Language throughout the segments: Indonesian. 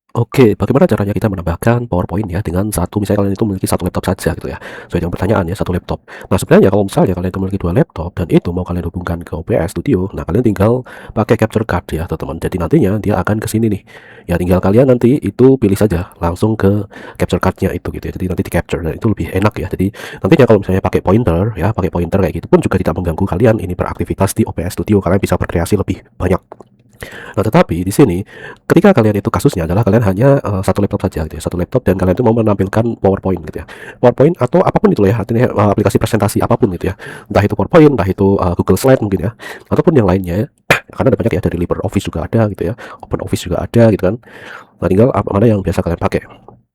Oke, bagaimana caranya kita menambahkan PowerPoint ya dengan misalnya kalian itu memiliki satu laptop saja gitu ya. Sesuai dengan pertanyaan ya, satu laptop. Nah, sebenarnya kalau misalnya kalian itu memiliki dua laptop dan itu mau kalian hubungkan ke OBS Studio, nah kalian tinggal pakai capture card ya, teman-teman. Jadi nantinya dia akan ke sini nih. Ya, tinggal kalian nanti itu pilih saja langsung ke capture cardnya itu gitu ya. Jadi nanti di capture dan itu lebih enak ya. Jadi nantinya kalau misalnya pakai pointer kayak gitu pun juga tidak mengganggu kalian ini beraktivitas di OBS Studio. Kalian bisa berkreasi lebih banyak. Nah, tetapi di sini ketika kalian itu kasusnya adalah kalian hanya satu laptop saja gitu ya, satu laptop dan kalian itu mau menampilkan PowerPoint gitu ya. PowerPoint atau apapun itu ya, artinya aplikasi presentasi apapun gitu ya. Entah itu PowerPoint, entah itu Google Slide mungkin ya, ataupun yang lainnya ya. Karena ada banyak ya dari LibreOffice juga ada gitu ya, OpenOffice juga ada gitu kan. Nah, tinggal mana yang biasa kalian pakai.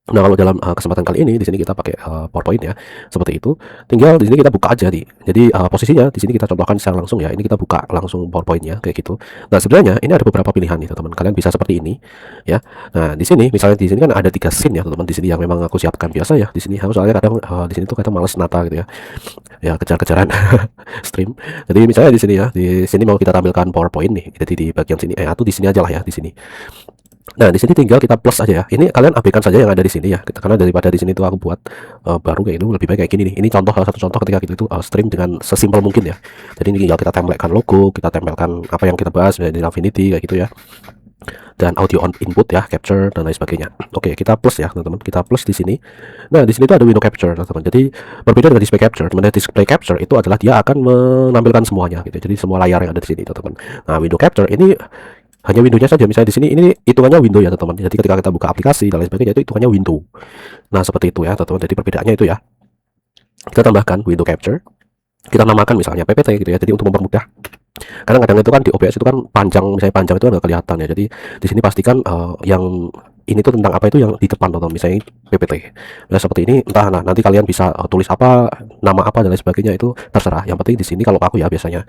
Nah, kalau dalam kesempatan kali ini di sini kita pakai PowerPoint ya, seperti itu. Tinggal di sini kita buka aja nih. Jadi posisinya di sini kita contohkan secara langsung ya. Ini kita buka langsung PowerPoint-nya kayak gitu. Nah, sebenarnya ini ada beberapa pilihan nih, teman-teman. Kalian bisa seperti ini ya. Nah, di sini misalnya di sini kan ada 3 scene ya, teman-teman. Di sini yang memang aku siapkan biasa ya. Di sini aku soalnya kadang di sini tuh kadang males nata gitu ya. Ya kejar-kejaran stream. Jadi misalnya di sini ya, di sini mau kita tampilkan PowerPoint nih. Jadi di bagian sini atau di sini aja lah ya, di sini. Nah, di sini tinggal kita plus aja ya. Ini kalian abaikan saja yang ada di sini ya. Karena daripada di sini tuh aku buat baru kayak itu lebih baik kayak gini nih. Ini contoh salah satu contoh ketika kita itu stream dengan sesimpel mungkin ya. Jadi ini tinggal kita tempelkan logo, kita tempelkan apa yang kita bahas di Affinity kayak gitu ya. Dan audio on input ya, capture dan lain sebagainya. Oke, kita plus ya, teman-teman. Kita plus di sini. Nah, di sini tuh ada window capture, teman-teman. Jadi berbeda dengan display capture. Dimana display capture itu adalah dia akan menampilkan semuanya gitu. Jadi semua layar yang ada di sini, teman-teman. Nah, window capture ini hanya windownya saja. Misalnya di sini ini hitungannya window ya, teman-teman. Jadi ketika kita buka aplikasi dan lain sebagainya itu hitungannya window. Nah, seperti itu ya, teman-teman. Jadi perbedaannya itu ya. Kita tambahkan window capture. Kita namakan misalnya PPT gitu ya. Jadi untuk mempermudah, kadang-kadang itu kan di OBS itu kan panjang, misalnya panjang itu nggak kelihatan ya. Jadi di sini pastikan yang ini tuh tentang apa itu yang di depan, atau misalnya PPT ya seperti ini. Entah nanti kalian bisa tulis apa, nama apa dan lain sebagainya, itu terserah. Yang penting di sini kalau aku ya biasanya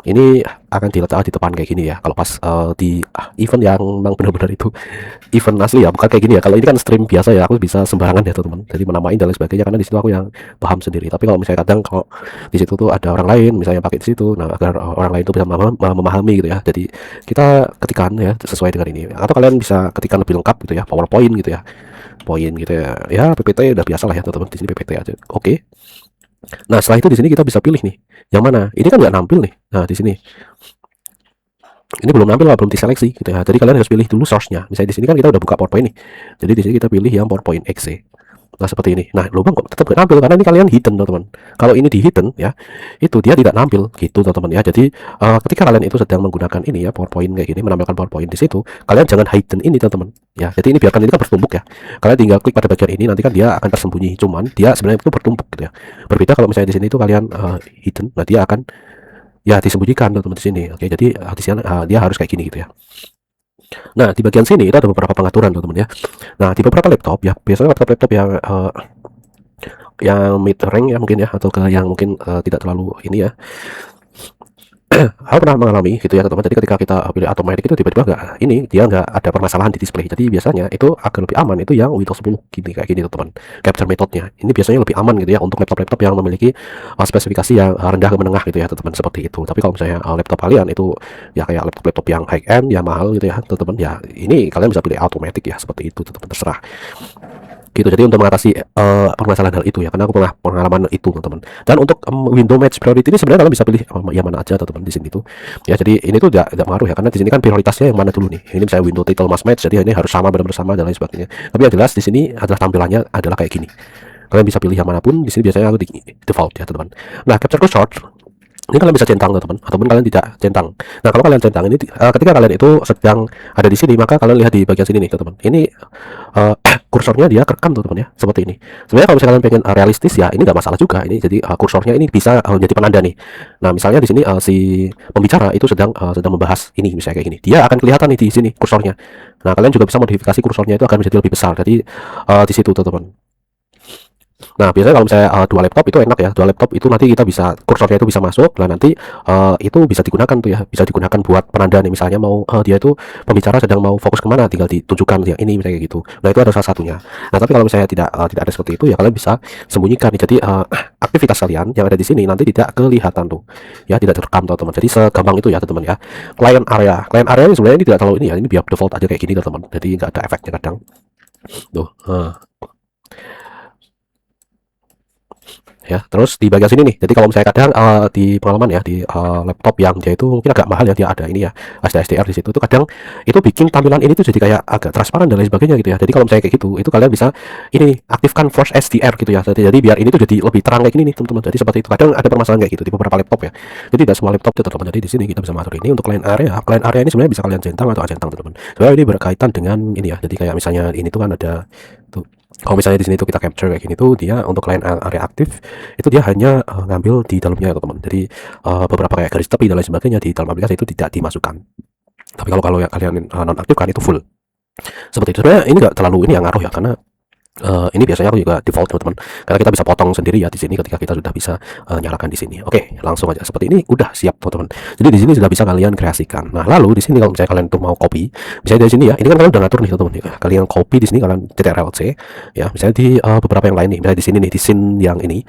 ini akan diletak di depan kayak gini ya. Kalau pas di event yang memang benar-benar itu event asli ya, bukan kayak gini ya. Kalau ini kan stream biasa ya, aku bisa sembarangan ya, teman-teman. Jadi menamain dan lain sebagainya karena di situ aku yang paham sendiri. Tapi kalau misalnya kadang kalau di situ tuh ada orang lain misalnya pakai di situ, nah agar orang lain itu bisa memahami gitu ya. Jadi kita ketikan ya sesuai dengan ini. Atau kalian bisa ketikan lebih lengkap gitu ya, PowerPoint gitu ya. Poin gitu ya. Ya PPT udah biasa lah ya, teman-teman. Di sini PPT aja. Oke. Nah, setelah itu di sini kita bisa pilih nih. Yang mana? Ini kan nggak nampil nih. Nah, di sini ini belum nampil lah, belum diseleksi gitu ya. Jadi kalian harus pilih dulu source-nya. Misalnya di sini kan kita udah buka PowerPoint nih. Jadi di sini kita pilih yang PowerPoint exe. Nah, seperti ini. Nah, lubang kok tetap nggak nampil karena ini kalian hidden, teman-teman. Kalau ini di hidden ya, itu dia tidak nampil gitu, teman-teman ya. Jadi ketika kalian itu sedang menggunakan ini ya, PowerPoint kayak gini, menampilkan PowerPoint di situ, kalian jangan hidden ini, teman-teman. Ya, jadi ini biarkan ini kan bertumpuk ya. Kalian tinggal klik pada bagian ini, nanti kan dia akan tersembunyi. Cuman dia sebenarnya itu bertumpuk gitu ya. Berbeda kalau misalnya di sini itu kalian hidden, nah dia akan ya disembunyikan, teman-teman, di sini. Oke, jadi di sini dia harus kayak gini gitu ya. Nah, di bagian sini itu ada beberapa pengaturan, teman-teman ya. Nah, di beberapa laptop ya, biasanya laptop-laptop yang mid rank ya mungkin ya, atau ke yang mungkin tidak terlalu ini ya. Aku pernah mengalami gitu ya, teman-teman. Jadi ketika kita pilih automatic itu tiba-tiba dia nggak ada permasalahan di display. Jadi biasanya itu agar lebih aman itu yang Windows 10 gini kayak gini, teman. Capture methodnya ini biasanya lebih aman gitu ya untuk laptop-laptop yang memiliki spesifikasi yang rendah ke menengah gitu ya, teman-teman, seperti itu. Tapi kalau misalnya laptop kalian itu ya kayak laptop-laptop yang high end ya, mahal gitu ya, teman-teman, ya ini kalian bisa pilih automatic ya, seperti itu, teman-teman, terserah gitu. Jadi untuk mengatasi permasalahan hal itu ya, karena aku pernah pengalaman itu, teman-teman. Dan untuk window match priority ini sebenarnya kalian bisa pilih yang mana aja, teman-teman, di sini tuh ya. Jadi ini tuh tidak ngaruh ya, karena di sini kan prioritasnya yang mana dulu nih. Ini misalnya window title must match, jadi ini harus sama, benar-benar sama dan lain sebagainya. Tapi yang jelas di sini adalah tampilannya adalah kayak gini. Kalian bisa pilih yang manapun. Di sini biasanya aku di default ya, teman-teman. Nah, capture short ini kalian bisa centang, teman-teman, ataupun kalian tidak centang. Nah, kalau kalian centang ini ketika kalian itu sedang ada di sini, maka kalian lihat di bagian sini nih, teman-teman. Ini kursornya dia kerekam, teman-teman ya, seperti ini. Sebenarnya kalau misalnya kalian pengen realistis ya, ini nggak masalah juga. Ini jadi kursornya ini bisa menjadi penanda nih. Nah, misalnya di sini si pembicara itu sedang membahas ini, misalnya kayak gini. Dia akan kelihatan nih di sini kursornya. Nah, kalian juga bisa modifikasi kursornya itu agar menjadi lebih besar. Jadi di situ, teman-teman. Nah, biasanya kalau misalnya, 2 laptop itu enak ya, 2 laptop itu nanti kita bisa kursornya itu bisa masuk, nah nanti, itu bisa digunakan tuh ya, bisa digunakan buat penanda nih, misalnya mau, dia itu pembicara sedang mau fokus kemana tinggal ditunjukkan yang ini misalnya kayak gitu. Nah, itu ada salah satunya. Nah, tapi kalau misalnya tidak ada seperti itu ya kalian bisa sembunyikan nih. Jadi, aktivitas kalian yang ada di sini nanti tidak kelihatan tuh, ya tidak terekam teman-teman. Jadi segampang itu ya teman-teman ya. Client area ini sebenarnya ini tidak terlalu ini ya, ini biar default aja kayak gini teman-teman. Jadi nggak ada efeknya kadang. Tuh, ya terus di bagian sini nih, jadi kalau misalnya kadang, di pengalaman ya di, laptop yang dia itu mungkin agak mahal ya, dia ada ini ya SDR di situ tuh kadang itu bikin tampilan ini tuh jadi kayak agak transparan dan lain sebagainya gitu ya. Jadi kalau misalnya kayak gitu itu kalian bisa ini aktifkan force SDR gitu ya, jadi biar ini tuh jadi lebih terang kayak gini nih teman-teman. Jadi seperti itu, kadang ada permasalahan kayak gitu di beberapa laptop ya, jadi tidak semua laptop itu teman-teman. Jadi di sini kita bisa mengatur ini untuk client area ini sebenarnya bisa kalian centang atau acentang teman-teman. Sebenarnya ini berkaitan dengan ini ya, jadi kayak misalnya ini tuh kan ada tuh, kalau misalnya di sini tuh kita capture kayak gini tuh dia untuk client area aktif itu dia hanya, ngambil di dalamnya teman-teman. Jadi, beberapa kayak garis tepi dan lain sebagainya di dalam aplikasi itu tidak dimasukkan. Tapi kalau kalau yang kalian, nonaktifkan itu full. Seperti itu. Sebenarnya ini nggak terlalu ini yang ngaruh ya, karena ini biasanya aku juga default teman-teman, karena kita bisa potong sendiri ya di sini ketika kita sudah bisa, nyalakan di sini. Oke, langsung aja seperti ini udah siap teman-teman. Jadi di sini sudah bisa kalian kreasikan. Nah, lalu di sini kalau misalnya kalian tuh mau copy, misalnya dari sini ya, ini kan kalian udah ngatur nih teman-teman. Ya, kalian copy di sini kalian CTRL-C ya, misalnya di, beberapa yang lain nih, misalnya di sini nih, di scene yang ini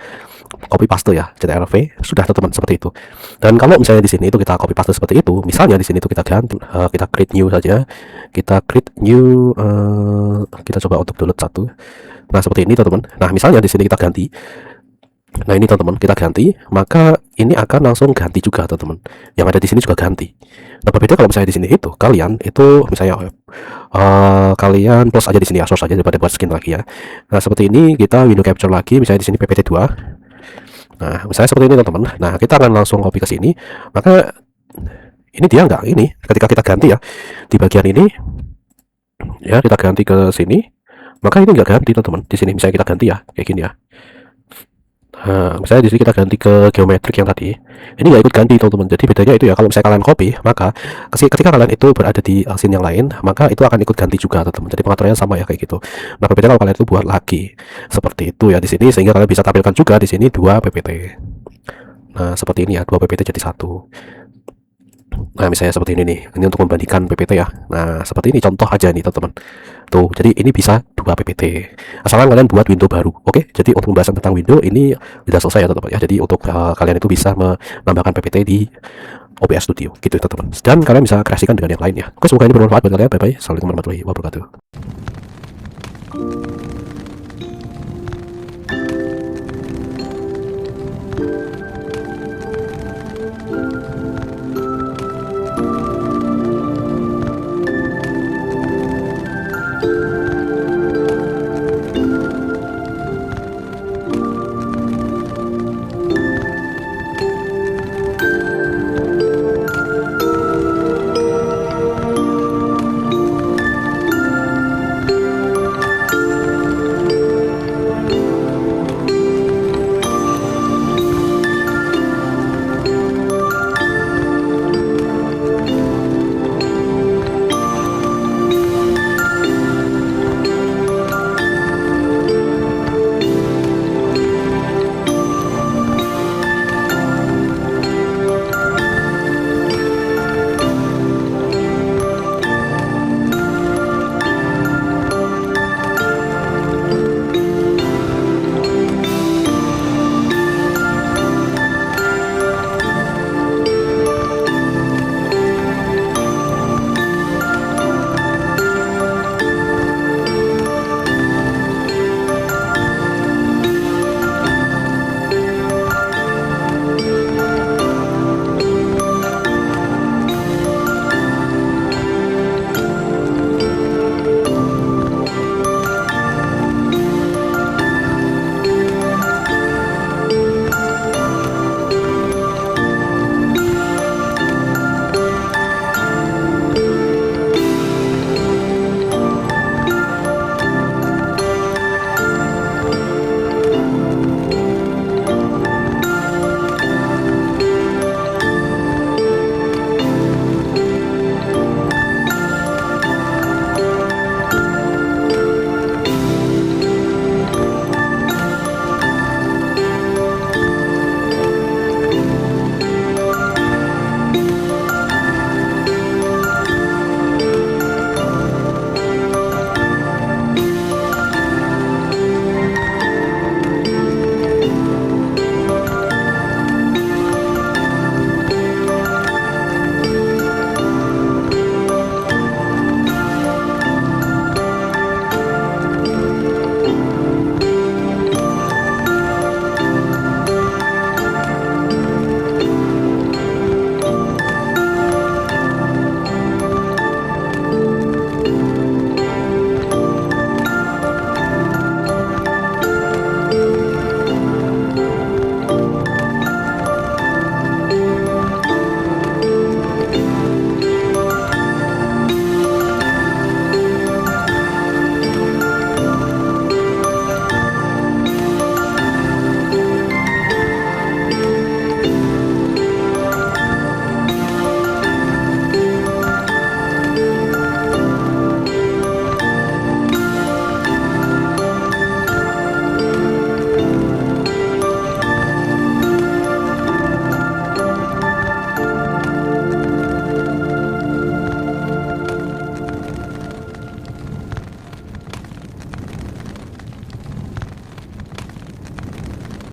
copy paste ya, CTRL-V sudah teman-teman seperti itu. Dan kalau misalnya di sini itu kita copy paste seperti itu, misalnya di sini itu kita ganti, kita create new saja, kita create new, kita coba untuk download satu. Nah, seperti ini teman-teman. Nah, misalnya di sini kita ganti. Nah, ini teman-teman, kita ganti, maka ini akan langsung ganti juga teman-teman. Yang ada di sini juga ganti. Nah, berbeda kalau misalnya di sini itu kalian itu misalnya kalian plus aja di sini ya, source aja daripada buat skin lagi ya. Nah, seperti ini kita window capture lagi, misalnya di sini PPT2. Nah, misalnya seperti ini teman-teman. Nah, kita akan langsung copy ke sini. Maka ini dia nggak ini ketika kita ganti ya di bagian ini ya, kita ganti ke sini. Maka ini nggak ganti teman-teman. Di sini misalnya kita ganti ya kayak gini ya. Nah, misalnya di sini kita ganti ke geometrik yang tadi, ini nggak ikut ganti teman-teman. Jadi bedanya itu ya, kalau misalnya kalian copy, maka ketika kalian itu berada di scene yang lain, maka itu akan ikut ganti juga teman-teman. Jadi pengaturannya sama ya kayak gitu. Nah, berbeda kalau kalian itu buat lagi seperti itu ya di sini, sehingga kalian bisa tampilkan juga di sini 2 PPT. Nah, seperti ini ya, 2 PPT jadi 1. Nah, misalnya seperti ini nih, ini untuk membandingkan PPT ya. Nah, seperti ini contoh aja nih teman-teman. Tuh, jadi ini bisa 2 PPT. Asalkan kalian buat window baru. Oke, jadi untuk pembahasan tentang window ini sudah selesai ya teman-teman ya. Jadi untuk kalian itu bisa menambahkan PPT di OBS Studio gitu teman-teman. Dan kalian bisa kreasikan dengan yang lainnya. Oke, semoga ini bermanfaat buat kalian. Bye bye. Assalamualaikum warahmatullahi wabarakatuh.